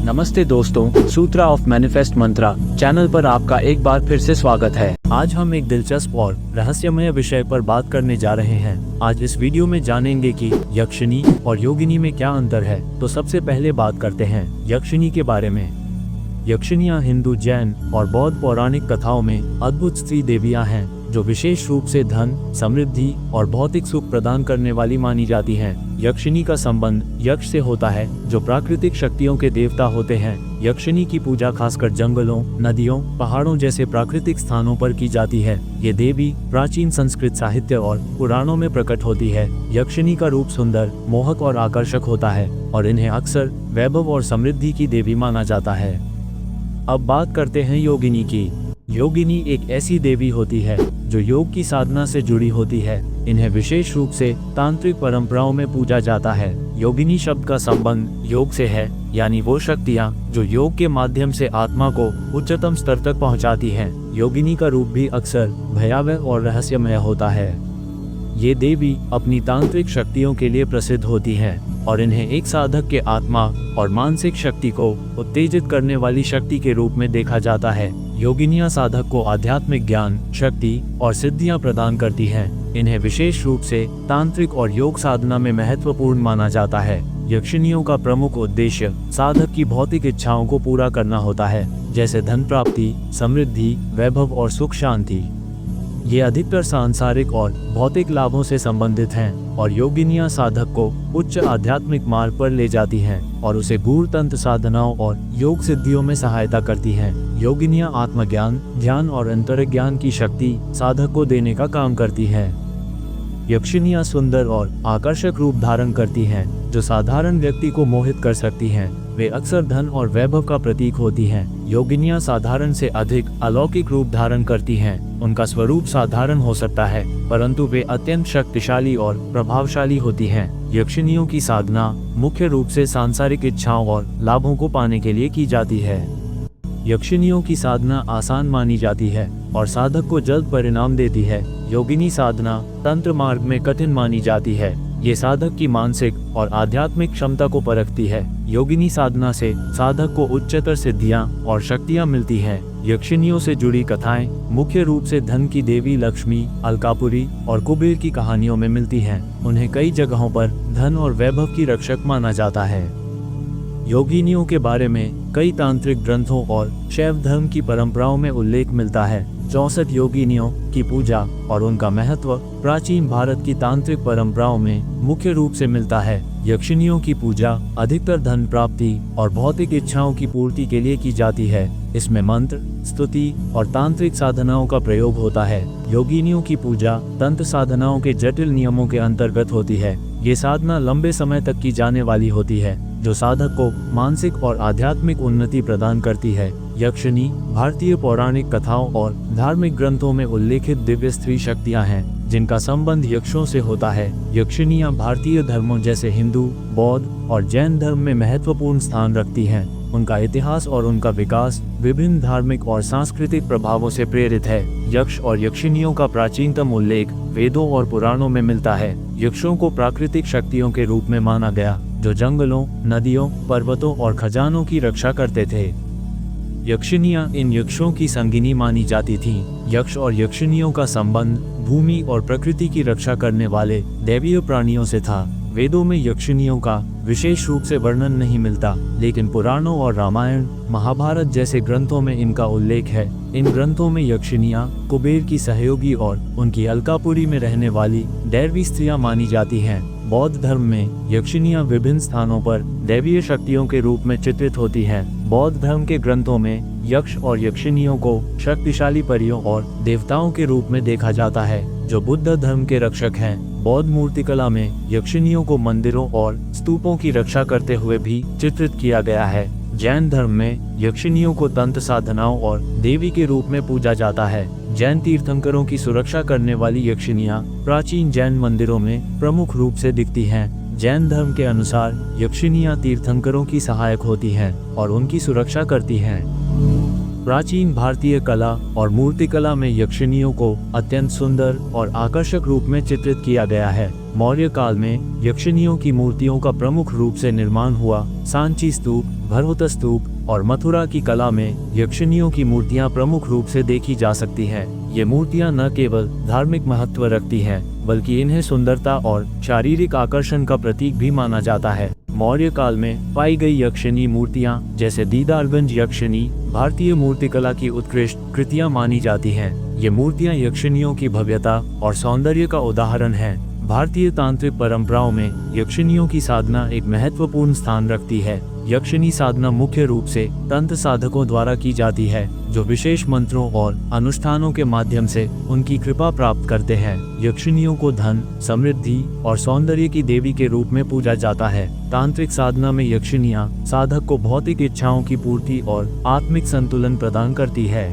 नमस्ते दोस्तों, सूत्रा of manifest Mantra channel पर आपका एक बार फिर से स्वागत है। आज हम एक दिलचस्प और रहस्यमय विषय पर बात करने जा रहे हैं। आज इस वीडियो में जानेंगे कि यक्षिणी और योगिनी में क्या अंतर है। तो सबसे पहले बात करते हैं यक्षिणी के बारे में। यक्षिणियाँ हिंदू, जैन और बौद्ध पौराणिक कथाओं में अद्भुत स्त्री देवियाँ हैं जो विशेष रूप से धन, समृद्धि और भौतिक सुख प्रदान करने वाली मानी जाती हैं। यक्षिणी का संबंध यक्ष से होता है जो प्राकृतिक शक्तियों के देवता होते हैं। यक्षिणी की पूजा खासकर जंगलों, नदियों, पहाड़ों जैसे प्राकृतिक स्थानों पर की जाती है। ये देवी प्राचीन संस्कृत साहित्य और पुराणों में प्रकट होती है। यक्षिणी का रूप सुंदर, मोहक और आकर्षक होता है और इन्हें अक्सर वैभव और समृद्धि की देवी माना जाता है। अब बात करते हैं योगिनी की। योगिनी एक ऐसी देवी होती है जो योग की साधना से जुड़ी होती है। इन्हें विशेष रूप से तांत्रिक परंपराओं में पूजा जाता है। योगिनी शब्द का संबंध योग से है, यानी वो शक्तियाँ जो योग के माध्यम से आत्मा को उच्चतम स्तर तक पहुँचाती हैं। योगिनी का रूप भी अक्सर भयावह और रहस्यमय होता है। ये देवी अपनी तांत्रिक शक्तियों के लिए प्रसिद्ध होती है और इन्हें एक साधक के आत्मा और मानसिक शक्ति को उत्तेजित करने वाली शक्ति के रूप में देखा जाता है। योगिनियाँ साधक को आध्यात्मिक ज्ञान, शक्ति और सिद्धियाँ प्रदान करती हैं। इन्हें विशेष रूप से तांत्रिक और योग साधना में महत्वपूर्ण माना जाता है। यक्षिणियों का प्रमुख उद्देश्य साधक की भौतिक इच्छाओं को पूरा करना होता है, जैसे धन प्राप्ति, समृद्धि, वैभव और सुख शांति। ये अधिकतर सांसारिक और भौतिक लाभों से संबंधित हैं और योगिनियाँ साधक को उच्च आध्यात्मिक मार्ग पर ले जाती हैं और उसे गूढ़ तंत्र साधनाओं और योग सिद्धियों में सहायता करती हैं। योगिनियाँ आत्मज्ञान, ध्यान और अंतर्ज्ञान की शक्ति साधक को देने का काम करती हैं। यक्षिणियाँ सुंदर और आकर्षक रूप धारण करती हैं जो साधारण व्यक्ति को मोहित कर सकती हैं। वे अक्सर धन और वैभव का प्रतीक होती हैं। योगिनियाँ साधारण से अधिक अलौकिक रूप धारण करती हैं। उनका स्वरूप साधारण हो सकता है, परंतु वे अत्यंत शक्तिशाली और प्रभावशाली होती हैं। यक्षिणियों की साधना मुख्य रूप से सांसारिक इच्छाओं और लाभों को पाने के लिए की जाती है। यक्षिणियों की साधना आसान मानी जाती है और साधक को जल्द परिणाम देती है। योगिनी साधना तंत्र मार्ग में कठिन मानी जाती है। ये साधक की मानसिक और आध्यात्मिक क्षमता को परखती है। योगिनी साधना से साधक को उच्चतर सिद्धियां और शक्तियां मिलती हैं। यक्षिणियों से जुड़ी कथाएं मुख्य रूप से धन की देवी लक्ष्मी, अलकापुरी और कुबेर की कहानियों में मिलती हैं। उन्हें कई जगहों पर धन और वैभव की रक्षक माना जाता है। योगिनियों के बारे में कई तांत्रिक ग्रंथों और शैव धर्म की परंपराओं में उल्लेख मिलता है। 64 योगिनियों की पूजा और उनका महत्व प्राचीन भारत की तांत्रिक परंपराओं में मुख्य रूप से मिलता है। यक्षिणियों की पूजा अधिकतर धन प्राप्ति और भौतिक इच्छाओं की पूर्ति के लिए की जाती है। इसमें मंत्र, स्तुति और तांत्रिक साधनाओं का प्रयोग होता है। योगिनियों की पूजा तंत्र साधनाओं के जटिल नियमों के अंतर्गत होती है। ये साधना लंबे समय तक की जाने वाली होती है जो साधक को मानसिक और आध्यात्मिक उन्नति प्रदान करती है। यक्षिणी भारतीय पौराणिक कथाओं और धार्मिक ग्रंथों में उल्लेखित दिव्य स्त्री शक्तियां हैं जिनका संबंध यक्षों से होता है। यक्षिणियां भारतीय धर्मों जैसे हिंदू, बौद्ध और जैन धर्म में महत्वपूर्ण स्थान रखती हैं। उनका इतिहास और उनका विकास विभिन्न धार्मिक और सांस्कृतिक प्रभावों से प्रेरित है। यक्ष और यक्षिणियों का प्राचीनतम उल्लेख वेदों और पुराणों में मिलता है। यक्षों को प्राकृतिक शक्तियों के रूप में माना गया जो जंगलों, नदियों, पर्वतों और खजानों की रक्षा करते थे। यक्षिणियाँ इन यक्षों की संगिनी मानी जाती थीं। यक्ष और यक्षिणियों का संबंध भूमि और प्रकृति की रक्षा करने वाले दैवीय प्राणियों से था। वेदों में यक्षिणियों का विशेष रूप से वर्णन नहीं मिलता, लेकिन पुराणों और रामायण, महाभारत जैसे ग्रंथों में इनका उल्लेख है। इन ग्रंथों में यक्षिणियाँ कुबेर की सहयोगी और उनकी अलकापुरी में रहने वाली दैवी स्त्रियां मानी जाती हैं। बौद्ध धर्म में यक्षिणियाँ विभिन्न स्थानों पर दैवीय शक्तियों के रूप में चित्रित होती हैं। बौद्ध धर्म के ग्रंथों में यक्ष और यक्षिणियों को शक्तिशाली परियों और देवताओं के रूप में देखा जाता है जो बुद्ध धर्म के रक्षक हैं। बौद्ध मूर्तिकला में यक्षिणियों को मंदिरों और स्तूपों की रक्षा करते हुए भी चित्रित किया गया है। जैन धर्म में यक्षिणियों को तंत्र साधनाओं और देवी के रूप में पूजा जाता है। जैन तीर्थंकरों की सुरक्षा करने वाली यक्षिणियाँ प्राचीन जैन मंदिरों में प्रमुख रूप से दिखती हैं। जैन धर्म के अनुसार यक्षिणियाँ तीर्थंकरों की सहायक होती हैं और उनकी सुरक्षा करती हैं। प्राचीन भारतीय कला और मूर्तिकला में यक्षिणियों को अत्यंत सुंदर और आकर्षक रूप में चित्रित किया गया है। मौर्य काल में यक्षिणियों की मूर्तियों का प्रमुख रूप से निर्माण हुआ। सांची स्तूप भरहुत स्तूप और मथुरा की कला में यक्षिनियों की मूर्तियां प्रमुख रूप से देखी जा सकती हैं। ये मूर्तियां न केवल धार्मिक महत्व रखती हैं, बल्कि इन्हें सुंदरता और शारीरिक आकर्षण का प्रतीक भी माना जाता है। मौर्य काल में पाई गई यक्षिनी मूर्तियां जैसे दीदारगंज यक्षिनी भारतीय मूर्तिकला की उत्कृष्ट कृतियां मानी जाती हैं। ये मूर्तियां यक्षिनियों की भव्यता और सौंदर्य का उदाहरण हैं। भारतीय तांत्रिक परंपराओं में यक्षिनियों की साधना एक महत्वपूर्ण स्थान रखती है। यक्षिनी साधना मुख्य रूप से तंत्र साधकों द्वारा की जाती है, जो विशेष मंत्रों और अनुष्ठानों के माध्यम से उनकी कृपा प्राप्त करते हैं। यक्षिनियों को धन, समृद्धि और सौंदर्य की देवी के रूप में पूजा जाता है। तांत्रिक साधना में यक्षिनियां साधक को भौतिक इच्छाओं की पूर्ति और आत्मिक संतुलन प्रदान करती है।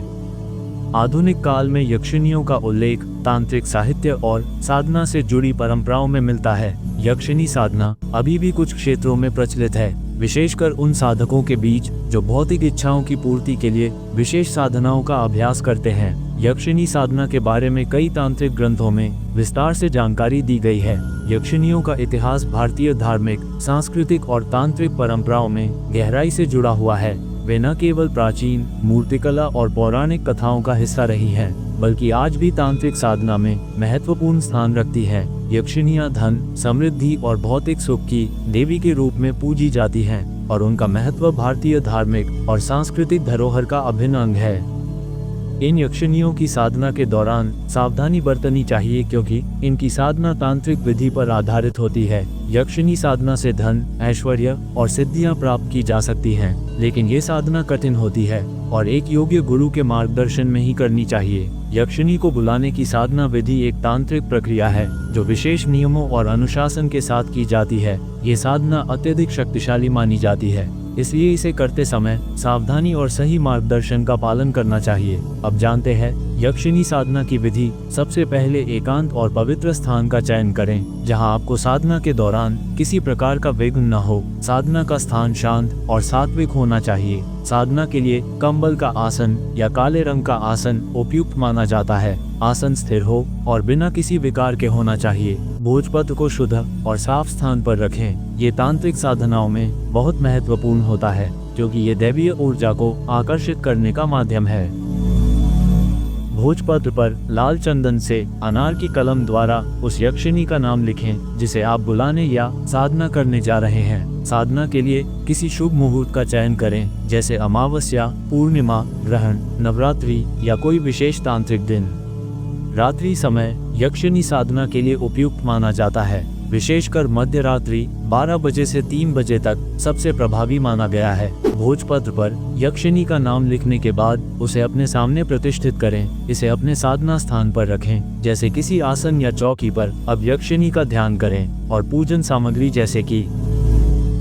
आधुनिक काल में यक्षिनियों का उल्लेख तांत्रिक साहित्य और साधना से जुड़ी परंपराओं में मिलता है। यक्षिनी साधना अभी भी कुछ क्षेत्रों में प्रचलित है, विशेषकर उन साधकों के बीच जो भौतिक इच्छाओं की पूर्ति के लिए विशेष साधनाओं का अभ्यास करते हैं। यक्षिनी साधना के बारे में कई तांत्रिक ग्रंथों में विस्तार से जानकारी दी गई है। यक्षिनियों का इतिहास भारतीय धार्मिक, सांस्कृतिक और तांत्रिक परंपराओं में गहराई से जुड़ा हुआ है। वे न केवल प्राचीन मूर्तिकला और पौराणिक कथाओं का हिस्सा रही हैं, बल्कि आज भी तांत्रिक साधना में महत्वपूर्ण स्थान रखती हैं। यक्षिनियां धन, समृद्धि और भौतिक सुख की देवी के रूप में पूजी जाती हैं और उनका महत्व भारतीय धार्मिक और सांस्कृतिक धरोहर का अभिन्न अंग है। इन यक्षिनियों की साधना के दौरान सावधानी बरतनी चाहिए, क्योंकि इनकी साधना तांत्रिक विधि पर आधारित होती है। यक्षिनी साधना से धन, ऐश्वर्य और सिद्धियां प्राप्त की जा सकती हैं, लेकिन ये साधना कठिन होती है और एक योग्य गुरु के मार्गदर्शन में ही करनी चाहिए। यक्षिनी को बुलाने की साधना विधि एक तांत्रिक प्रक्रिया है जो विशेष नियमों और अनुशासन के साथ की जाती है। ये साधना अत्यधिक शक्तिशाली मानी जाती है, इसलिए इसे करते समय सावधानी और सही मार्गदर्शन का पालन करना चाहिए। अब जानते हैं यक्षिनी साधना की विधि। सबसे पहले एकांत और पवित्र स्थान का चयन करें, जहां आपको साधना के दौरान किसी प्रकार का विघ्न न हो। साधना का स्थान शांत और सात्विक होना चाहिए। साधना के लिए कंबल का आसन या काले रंग का आसन उपयुक्त माना जाता है। आसन स्थिर हो और बिना किसी विकार के होना चाहिए। भोजपत्र को शुद्ध और साफ स्थान पर रखें। ये तांत्रिक साधनाओं में बहुत महत्वपूर्ण होता है, क्योंकि ये दैवीय ऊर्जा को आकर्षित करने का माध्यम है। भोजपत्र पर लाल चंदन से अनार की कलम द्वारा उस यक्षिनी का नाम लिखें जिसे आप बुलाने या साधना करने जा रहे हैं। साधना के लिए किसी शुभ मुहूर्त का चयन करें, जैसे अमावस्या, पूर्णिमा, ग्रहण, नवरात्रि या कोई विशेष तांत्रिक दिन। रात्रि समय यक्षिनी साधना के लिए उपयुक्त माना जाता है, विशेषकर मध्य रात्रि 12 बजे से 3 बजे तक सबसे प्रभावी माना गया है। भोजपत्र पर यक्षिनी का नाम लिखने के बाद उसे अपने सामने प्रतिष्ठित करें। इसे अपने साधना स्थान पर रखें, जैसे किसी आसन या चौकी पर। अब यक्षिनी का ध्यान करें और पूजन सामग्री जैसे कि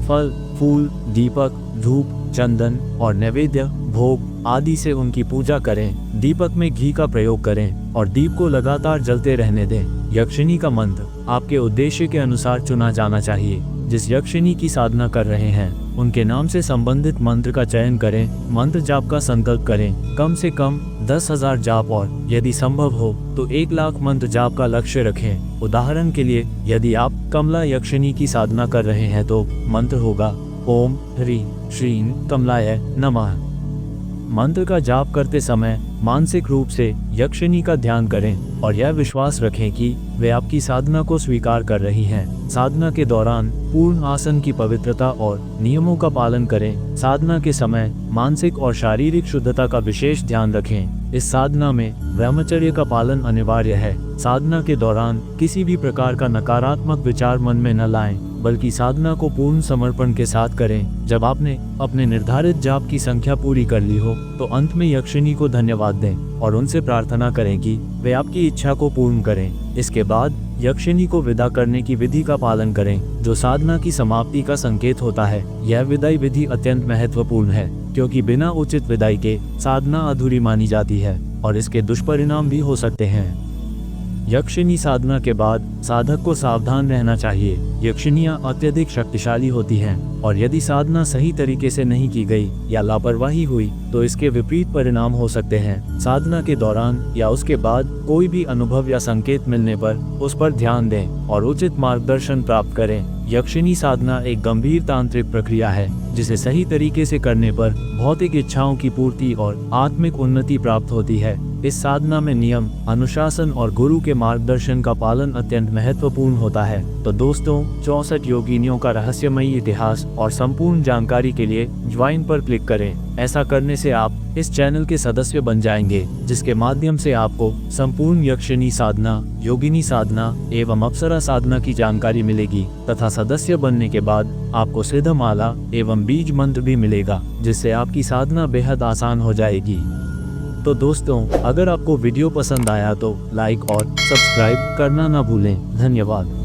फल, फूल, दीपक, धूप, चंदन और नैवेद्य, भोग आदि से उनकी पूजा करें। दीपक में घी का प्रयोग करें और दीप को लगातार जलते रहने दें। यक्षिनी का मंत्र आपके उद्देश्य के अनुसार चुना जाना चाहिए। जिस यक्षिनी की साधना कर रहे हैं उनके नाम से संबंधित मंत्र का चयन करें। मंत्र जाप का संकल्प करें, कम से कम 10,000 जाप और यदि संभव हो तो 1 लाख मंत्र जाप का लक्ष्य रखें। उदाहरण के लिए, यदि आप कमला यक्षिनी की साधना कर रहे हैं तो मंत्र होगा ओम ह्रीं श्रीं कमलाय नमः। मंत्र का जाप करते समय मानसिक रूप से यक्षिनी का ध्यान करें और यह विश्वास रखें कि वे आपकी साधना को स्वीकार कर रही हैं। साधना के दौरान पूर्ण आसन की पवित्रता और नियमों का पालन करें। साधना के समय मानसिक और शारीरिक शुद्धता का विशेष ध्यान रखें। इस साधना में ब्रह्मचर्य का पालन अनिवार्य है। साधना के दौरान किसी भी प्रकार का नकारात्मक विचार मन में न लाएं, बल्कि साधना को पूर्ण समर्पण के साथ करें। जब आपने अपने निर्धारित जाप की संख्या पूरी कर ली हो तो अंत में यक्षिनी को धन्यवाद दें और उनसे प्रार्थना करें कि वे आपकी इच्छा को पूर्ण करें। इसके बाद यक्षिनी को विदा करने की विधि का पालन करें, जो साधना की समाप्ति का संकेत होता है। यह विदाई विधि अत्यंत महत्वपूर्ण है, क्योंकि बिना उचित विदाई के साधना अधूरी मानी जाती है और इसके दुष्परिणाम भी हो सकते हैं। यक्षिनी साधना के बाद साधक को सावधान रहना चाहिए। यक्षिनियां अत्यधिक शक्तिशाली होती हैं और यदि साधना सही तरीके से नहीं की गई या लापरवाही हुई तो इसके विपरीत परिणाम हो सकते हैं। साधना के दौरान या उसके बाद कोई भी अनुभव या संकेत मिलने पर उस पर ध्यान दें और उचित मार्गदर्शन प्राप्त करें। यक्षिणी साधना एक गंभीर तांत्रिक प्रक्रिया है जिसे सही तरीके से करने पर भौतिक इच्छाओं की पूर्ति और आत्मिक उन्नति प्राप्त होती है। इस साधना में नियम, अनुशासन और गुरु के मार्गदर्शन का पालन अत्यंत महत्वपूर्ण होता है। तो दोस्तों, 64 योगिनियों का रहस्यमयी इतिहास और संपूर्ण जानकारी के लिए ज्वाइन पर क्लिक करें। ऐसा करने से आप इस चैनल के सदस्य बन जाएंगे, जिसके माध्यम से आपको संपूर्ण यक्षिणी साधना, योगिनी साधना एवं अप्सरा साधना की जानकारी मिलेगी तथा सदस्य बनने के बाद आपको सिद्धमाला एवं बीज मंत्र भी मिलेगा, जिससे आपकी साधना बेहद आसान हो जाएगी। तो दोस्तों, अगर आपको वीडियो पसंद आया तो लाइक और सब्सक्राइब करना ना भूलें। धन्यवाद।